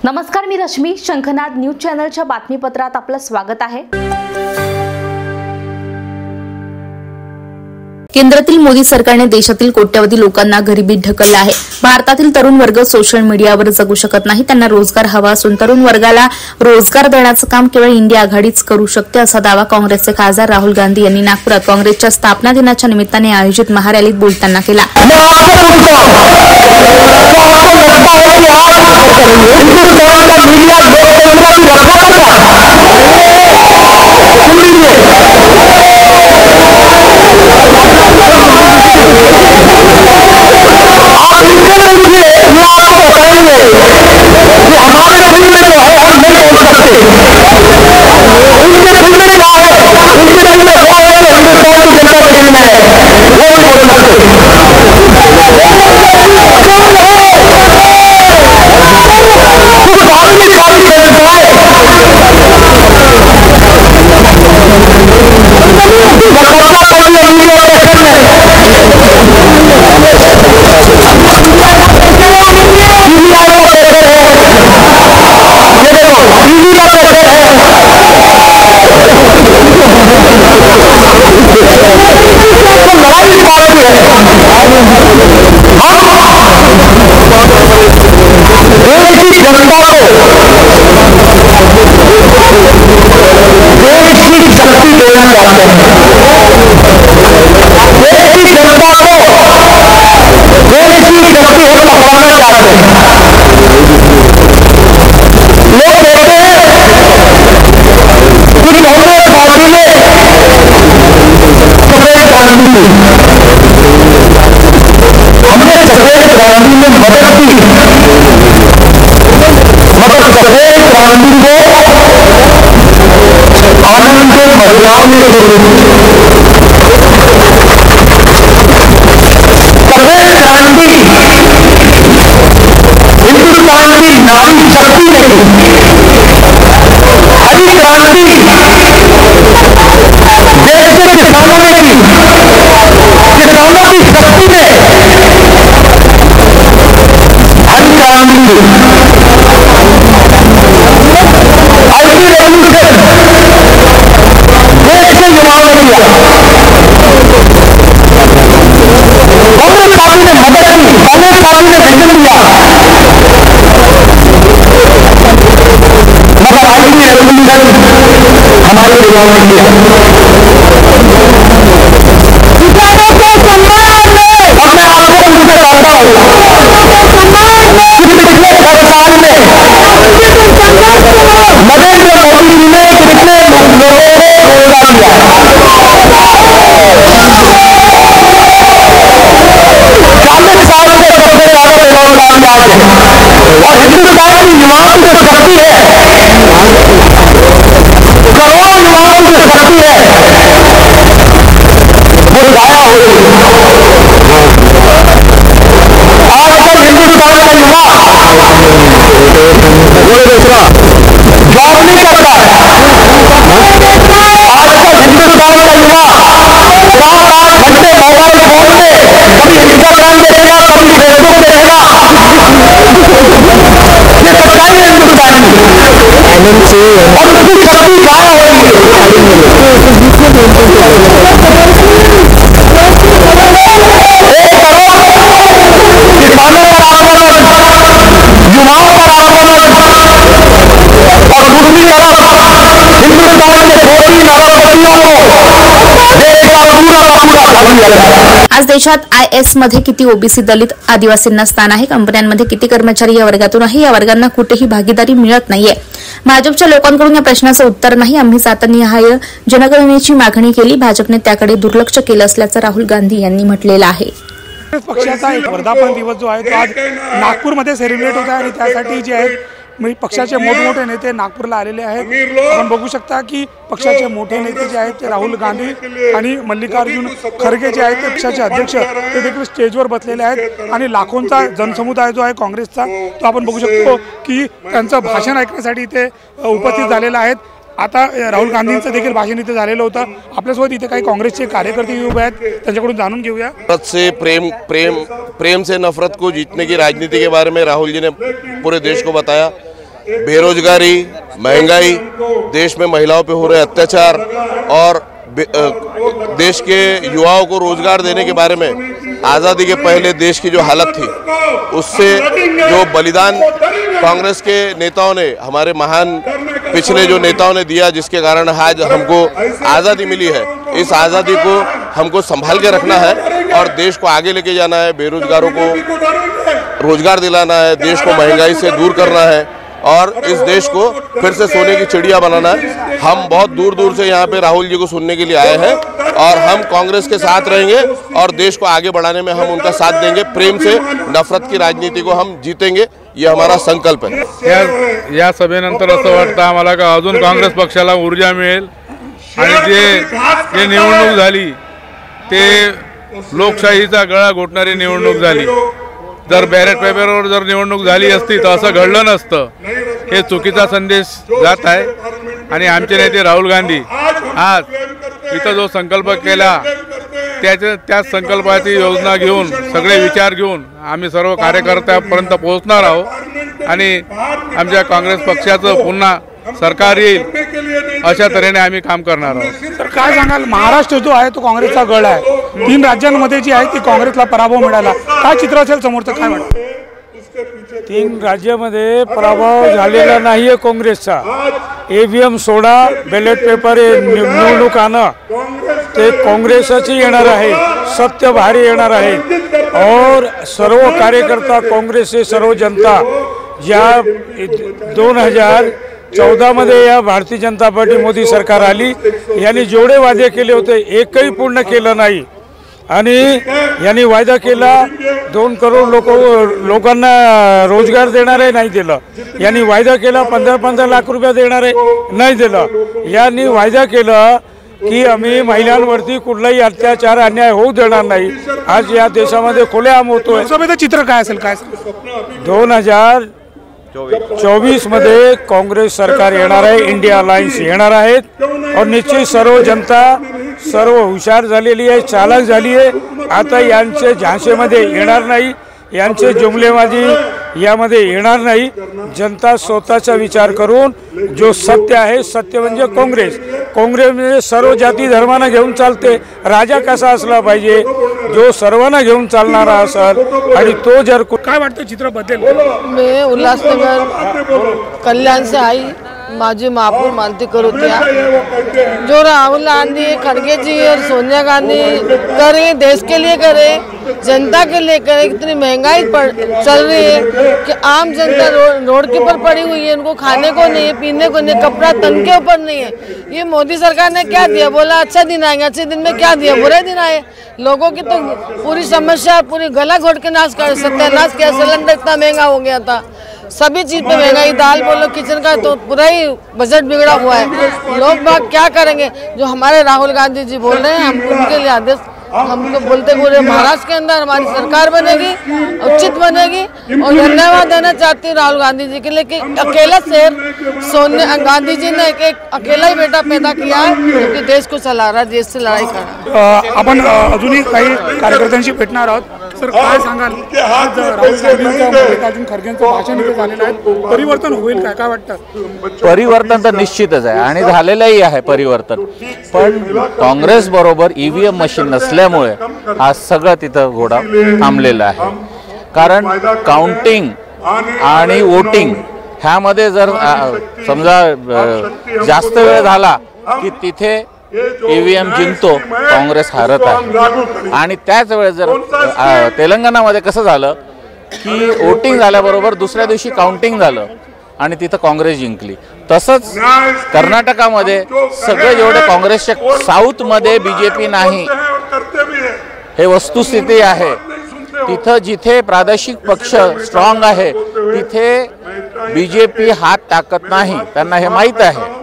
नमस्कार, मी रश्मी. शंखनाद न्यूज चॅनलच्या बातमीपत्रात आपलं स्वागत आहे. केंद्रातील मोदी सरकारने देशातील कोट्यवधी लोकांना गरिबीत ढकललं आहे. भारतातील तरुण वर्ग सोशल मीडियावर जगू शकत नाही. त्यांना रोजगार हवा असून तरुण वर्गाला रोजगार देण्याचं काम केवळ इंडिया आघाडीच करू शकते, असा दावा काँग्रेसचे खासदार राहुल गांधी यांनी नागपुरात काँग्रेसच्या स्थापना दिनाच्या निमित्ताने आयोजित महारॅलीत बोलताना केला. आज देशात IS मध्ये किती ओबीसी, दलित, आदिवासींना स्थान आहे. कंपन्यांमध्ये किती कर्मचारी या वर्गातून आहे. या वर्गांना कुठेही भागीदारी मिळत नाहीये. भाजपच्या लोकांकडून या प्रश्नाचं उत्तर नाही. आम्ही जातनिहाय जनगणनेची मागणी केली, भाजपने त्याकडे दुर्लक्ष केलं असल्याचं राहुल गांधी यांनी म्हटलेलं आहे. पक्षाचा एक वर्धापन दिवस जो आहे तो आज नागपूरमध्ये सेलिब्रेट होत आहे आणि त्यासाठी जे आहेत पक्षाचे मोठमोठे नेते नागपूरला आलेले आहेत. आपण बघू शकता की पक्षाचे मोठे नेते जे आहेत ते राहुल गांधी आणि मल्लिकार्जुन खरगे जे आहेत ते पक्षाचे अध्यक्ष ते देखील स्टेजवर बसलेले आहेत आणि लाखोंचा जनसमुदाय जो आहे काँग्रेसचा तो आपण बघू शकतो की त्यांचं भाषण ऐकण्यासाठी इथे उपस्थित झालेला आहेत. आता राहुल गांधींचं देखील भाषण इथे झालेलं होतं. आपल्यासोबत इथे काही काँग्रेसचे कार्यकर्ते उभे आहेत, त्यांच्याकडून जाणून घेऊया. नफरत से प्रेम से नफरत को जीतने की राजनीति के बारे में राहुल जी ने पूरे देश को बताया बेरोजगारी, महंगाई, देश में महिलाओं पे हो रहे अत्याचार और देश के युवाओं को रोजगार देने के बारे में आज़ादी के पहले देश की जो हालत थी उससे जो बलिदान कांग्रेस के नेताओं ने, हमारे महान पिछले जो नेताओं ने दिया, जिसके कारण आज हमको आज़ादी मिली है, इस आज़ादी को हमको संभाल के रखना है और देश को आगे लेके जाना है। बेरोजगारों को रोजगार दिलाना है, देश को महंगाई से दूर करना है और इस देश को फिर से सोने की चिड़िया बनाना है। हम बहुत दूर दूर से यहाँ पे राहुल जी को सुनने के लिए आए हैं और हम कांग्रेस के साथ रहेंगे और देश को आगे बढ़ाने में हम उनका साथ देंगे। प्रेम से नफरत की राजनीति को हम जीतेंगे, ये हमारा संकल्प है। या सभेनंतर असं वाटतं आम्हाला का अजून काँग्रेस पक्षाला ऊर्जा मिळेल आणि जे निवडणूक झाली ते लोकशाहीचा गळा घोटणारी निवडणूक झाली। जर बॅलेट पेपरवर जर निवडणूक झाली असती तर असं घडलं नसतं। हे चुकीचा संदेश जात आहे आणि आमचे नेते राहुल गांधी आज इथं जो संकल्प केला त्याच संकल्पाची योजना घेऊन, सगळे विचार घेऊन आम्ही सर्व कार्यकर्त्यांपर्यंत पोहोचणार आहोत आणि आमच्या काँग्रेस पक्षाचं पुन्हा सरकार येईल अशा तऱ्हेने आम्ही काम करणार आहोत। तर काय सांगाल, महाराष्ट्र जो आहे तो काँग्रेसचा गड आहे, 3 राज्यांमध्ये जी आहे ती काँग्रेसला पराभव मिळाला, काय चित्र असेल समोरचं, काय वाटतं? 3 राज्यामध्ये पराभव झालेला नाहीये काँग्रेसचा। ईव्हीएम सोडा, बॅलेट पेपर निवडणूक आणा, ते काँग्रेसच येणार आहे, सत्य भारी येणार आहे और सर्व कार्यकर्ता काँग्रेसचे, सर्व जनता ज्या 2014 मध्ये या भारतीय जनता पार्टी मोदी सरकार आली, यांनी जेवढे वादे केले होते एकही पूर्ण केलं नाही आणि यांनी वायदा केला 2 करोड लोकांना रोजगार देणार आहे, नाही दिलं। यांनी वायदा केला 15-15 लाख रुपये देणार आहे, नाही दिलं। यांनी वायदा केला की आम्ही महिलांवरती कुठलाही अत्याचार अन्याय होऊ देणार नाही। आज या देशामध्ये खुलेआम होतोय। लोकसभेचं चित्र काय असेल, काय? 2024 मध्ये काँग्रेस सरकार येणार आहे, इंडिया अलायन्स येणार आहेत और निश्चित सर्व जनता सर्व हुशार झालेली आहे, चालाक झाली आहे। आता यांचे झांसेमध्ये येणार नाही, यांचे जुमलेबाजी यामध्ये येणार नाही। जनता स्वतःचा विचार करून जो सत्य आहे, सत्य म्हणजे काँग्रेस म्हणजे सर्व जाती धर्मांना घेऊन चालते। राजा कसा असला पाहिजे, जो सर्वांना घेऊन चालणारा असेल आणि तो जर काय वाटतं चित्र बदलेल? मैं उल्लासनगर कल्याण से आई, माजी महापौर मालती करोतिया। जो राहुल गांधी, खड़गे जी और सोनिया गांधी करें, देश के लिए करें, जनता के लिए करें। कितनी महंगाई चल रही है कि आम जनता रोड के ऊपर पड़ी हुई है, उनको खाने को नहीं है, पीने को नहीं, कपड़ा तन के ऊपर नहीं है। ये मोदी सरकार ने क्या दिया? बोला अच्छा दिन आएंगे, अच्छे दिन में क्या दिया? बुरे दिन आए। लोगों की तो पूरी समस्या, पूरी गला घोट के सत्यानाश किया। सिलेंडर इतना महंगा हो गया था, सभी चीज पे महंगाई, दाल बोलो, किचन का तो पूरा ही बजट बिगड़ा हुआ है। लोग बाग क्या करेंगे? जो हमारे राहुल गांधी जी बोल रहे हैं, हम उनके लिए आदेश हमको बोलते पूरे महाराष्ट्र के अंदर हमारी सरकार बनेगी, उचित बनेगी। और धन्यवाद देना चाहती हूँ राहुल गांधी जी के लिए कि अकेला शेर सोनिया गांधी जी ने एक अकेला ही बेटा पैदा किया है जो कि देश को चला रहा है, देश से लड़ाई कर रहा है। आपण अजूनही काही कार्यकर्त्यांशी भेटणार आहोत। सर, काय सांगाल, आज राहुल गांधींचं, मल्लिकार्जुन खरगेंचं भाषण इथे झालेलं आहे, परिवर्तन होईल काय वाटतं? परिवर्तन तर निश्चितच आहे आणि झालेलंही आहे परिवर्तन, पण काँग्रेस बरोबर ईव्हीएम मशीन नसल्यामुळे आज सगळं तिथं घोडा थांबलेला आहे। कारण काउंटिंग आणि वोटिंग ह्यामध्ये जर समजा जास्त वेळ झाला की तिथे ईव्हीएम जिंकतो, काँग्रेस हारत आहे। आणि त्याच वेळेस जर तेलंगणामध्ये कसं झालं की वोटिंग झाल्याबरोबर दुसऱ्या दिवशी काउंटिंग झालं आणि तिथं काँग्रेस जिंकली। तसंच कर्नाटकामध्ये सगळे जेवढे काँग्रेसचे, साऊथमध्ये बीजेपी नाही, हे वस्तुस्थिती आहे। तिथं जिथे प्रादेशिक पक्ष स्ट्रॉंग आहे तिथे बीजेपी हात टाकत नाही, त्यांना हे माहीत आहे,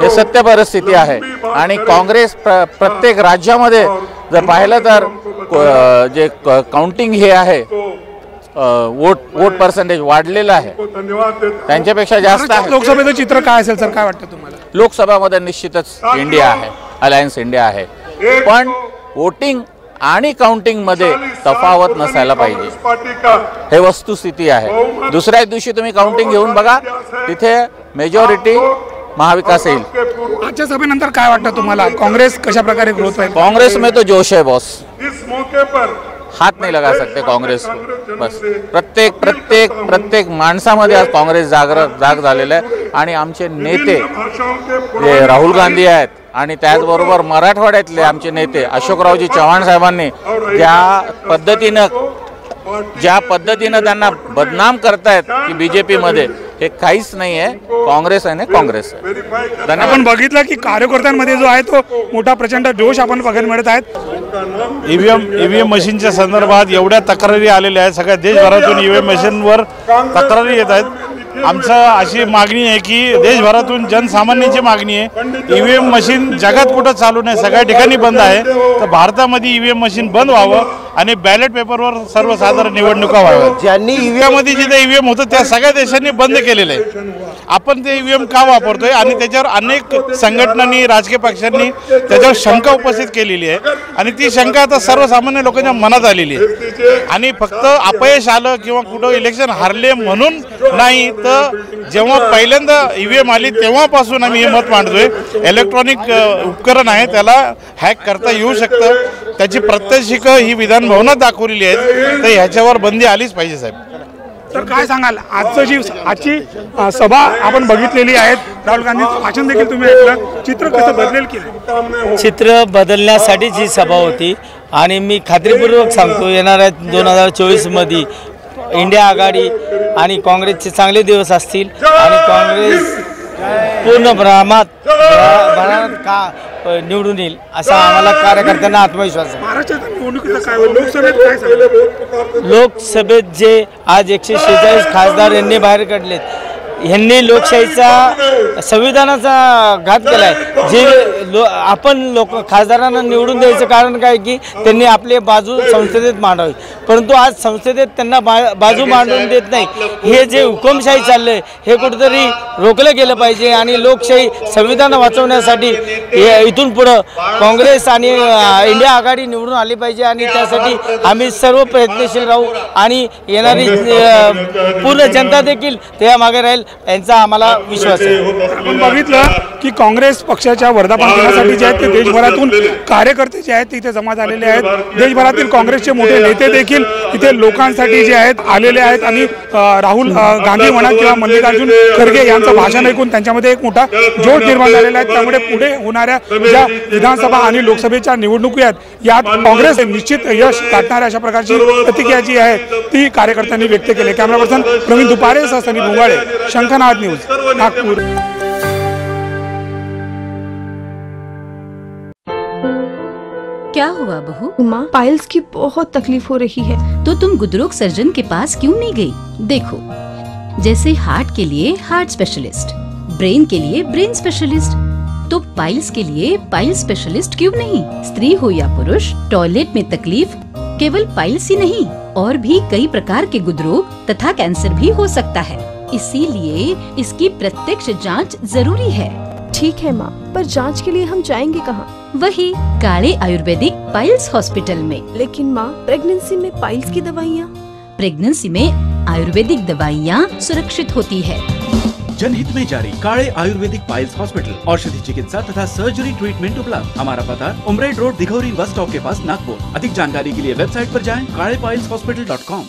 हे सत्य परिस्थिती आहे। आणि काँग्रेस प्रत्येक राज्यामध्ये जर पाहिलं तर जे काउंटिंग हे आहे, वोट पर्सेंटेज वाढलेलं आहे, त्यांच्यापेक्षा जास्त आहे। लोकसभेचं चित्र काय असेल सर, काय वाटतं तुम्हाला? लोकसभामध्ये निश्चितच इंडिया आहे, अलायन्स इंडिया आहे, पण वोटिंग आणि काउंटिंगमध्ये तफावत नसायला पाहिजे, हे वस्तुस्थिती आहे। दुसऱ्या दिवशी तुम्ही काउंटिंग घेऊन बघा, तिथे मेजॉरिटी महाविकास येईल। आजच्या सभेनंतर काय वाटतं तुम्हाला, काँग्रेस कशा प्रकारे ग्रोथ होईल? कांग्रेस में तो जोश है बॉस, हाथ नहीं लगा सकते काँग्रेस को। बस प्रत्येक माणसामध्ये आज काँग्रेस जाग झालेला आहे आणि आमचे नेते जे राहुल गांधी आहेत आणि त्याचबरोबर मराठवाड्यातले आमचे नेते अशोकरावजी चव्हाण साहेबांनी ज्या पद्धतीनं त्यांना बदनाम करतायत की बीजेपी मध्ये, हे काहीच नाही आहे, काँग्रेस आहे ना काँग्रेस आहे। आपण बघितलं की कार्यकर्त्यांमध्ये जो आहे तो मोठा प्रचंड जोश आपण बघायला मिळत आहेत। ईव्हीएम मशीनच्या संदर्भात एवढ्या तक्रारी आलेल्या आहेत, सगळ्या देशभरातून ईव्हीएम मशीनवर तक्रारी येत आहेत। आमचं अशी मागणी आहे की देशभरातून जनसामान्यांची मागणी आहे, ईव्हीएम मशीन जगात कुठं चालू नाही, सगळ्या ठिकाणी बंद आहे, तर भारतामध्ये ईव्हीएम मशीन बंद व्हावं आणि बॅलेट पेपरवर सर्वसाधारण निवडणुका व्हाव्यात। ज्यांनी ईव्हीएममध्ये जिथे ईव्हीएम होतं त्या सगळ्या देशांनी बंद केलेलं आहे, आपण ते ईव्हीएम का वापरतोय आणि त्याच्यावर अनेक संघटनांनी, राजकीय पक्षांनी त्याच्यावर शंका उपस्थित केलेली आहे आणि ती शंका आता सर्वसामान्य लोकांच्या मनात आलेली आहे। आणि फक्त अपयश आलं किंवा कुठं इलेक्शन हारले म्हणून नाही, तर जेव्हा पहिल्यांदा ईव्हीएम आली तेव्हापासून आम्ही हे मत मांडतोय, इलेक्ट्रॉनिक उपकरण आहे, त्याला हॅक करता येऊ शकतं, त्याची प्रात्यक्षिकं ही विधान भवनात दाखवलेली आहेत, तर ह्याच्यावर बंदी आलीच पाहिजे साहेब। तर काय सांगाल, आजची सभा आपण बघितलेली आहे, राहुल गांधींचं भाषण देखील तुम्ही ऐकलं, चित्र कसं बदलेल की? चित्र बदलण्यासाठीच ही सभा होती आणि मी खात्रीपूर्वक सांगतो, येणाऱ्या 2024 मध्ये इंडिया आघाडी आणि काँग्रेसचे चांगले दिवस असतील आणि काँग्रेस पूर्ण प्रमाणात निवडून येईल असा आम्हाला कार्यकर्त्यांना आत्मविश्वास आहे। महाराष्ट्रात निवडणुकीचं काय होईल, लोकसभेत काय सांगाल? लोकसभेत जे आज 146 खासदार यांनी बाहेर काढलेत, यांनी लोकशाहीचा संविधानाचा घात केलाय। जे आपण खासदारांना निवडून द्यायचं कारण काय की त्यांनी आपली बाजू संसदेत मांडावी, परंतु आज संसदेत त्यांना बाजू मांडून देत नाही। हे जे हुकुमशाही चाललंय हे कुठेतरी रोखलं गेलं पाहिजे आणि लोकशाही संविधान वाचवण्यासाठी इथून पुढं काँग्रेस आणि इंडिया आघाडी निवडून आली पाहिजे आणि त्यासाठी आम्ही सर्व प्रयत्नशील राहू आणि येणारी पूर्ण जनता देखील त्या मागे राहील यांचा आम्हाला विश्वास आहे। आपण बघितलं की काँग्रेस पक्षाच्या वर्धापन दिनासाठी जे आहेत ते देशभरातून कार्यकर्ते जे आहेत इथे जमा झालेले आहेत, देशभरातील काँग्रेसचे मोठे नेते देखील इथे लोकांसाठी जे आहेत आलेले आहेत आणि राहुल गांधी म्हणा किंवा मल्लिकार्जुन खरगे यांचं भाषण ऐकून त्यांच्यामध्ये एक मोठा जोश निर्माण झालेला आहे। त्यामुळे पुढे होणाऱ्या ज्या विधानसभा आणि लोकसभेच्या निवडणुकी आहेत यात काँग्रेस निश्चित यश गाठणाऱ्या अशा प्रकारची प्रतिक्रिया जी आहे ती कार्यकर्त्यांनी व्यक्त केली। कॅमेरा पर्सन प्रवीण दुपारे सह सनी भोंगाळे, शंखनाद न्यूज, नागपूर। क्या हुआ बहू? माँ, पाइल्स की बहुत तकलीफ हो रही है। तो तुम गुदरोग सर्जन के पास क्यों नहीं गई? देखो, जैसे हार्ट के लिए हार्ट स्पेशलिस्ट, ब्रेन के लिए ब्रेन स्पेशलिस्ट, तो पाइल्स के लिए पाइल स्पेशलिस्ट क्यों नहीं? स्त्री हो या पुरुष, टॉयलेट में तकलीफ केवल पाइल्स ही नहीं और भी कई प्रकार के गुदरोग तथा कैंसर भी हो सकता है, इसीलिए इसकी प्रत्यक्ष जांच जरूरी है। ठीक है माँ, पर जांच के लिए हम जाएंगे कहाँ? वही काले आयुर्वेदिक पाइल्स हॉस्पिटल में। लेकिन माँ, प्रेगनेंसी में पाइल्स की दवाइयाँ? प्रेगनेंसी में आयुर्वेदिक दवाइयाँ सुरक्षित होती है। जनहित में जारी काले आयुर्वेदिक पाइल्स हॉस्पिटल, औषधि चिकित्सा तथा सर्जरी ट्रीटमेंट उपलब्ध। हमारा पता उमरेड रोड, दिघौरी बस स्टॉप के पास, नागपुर। अधिक जानकारी के लिए वेबसाइट पर जाएं kalepileshhospital.com।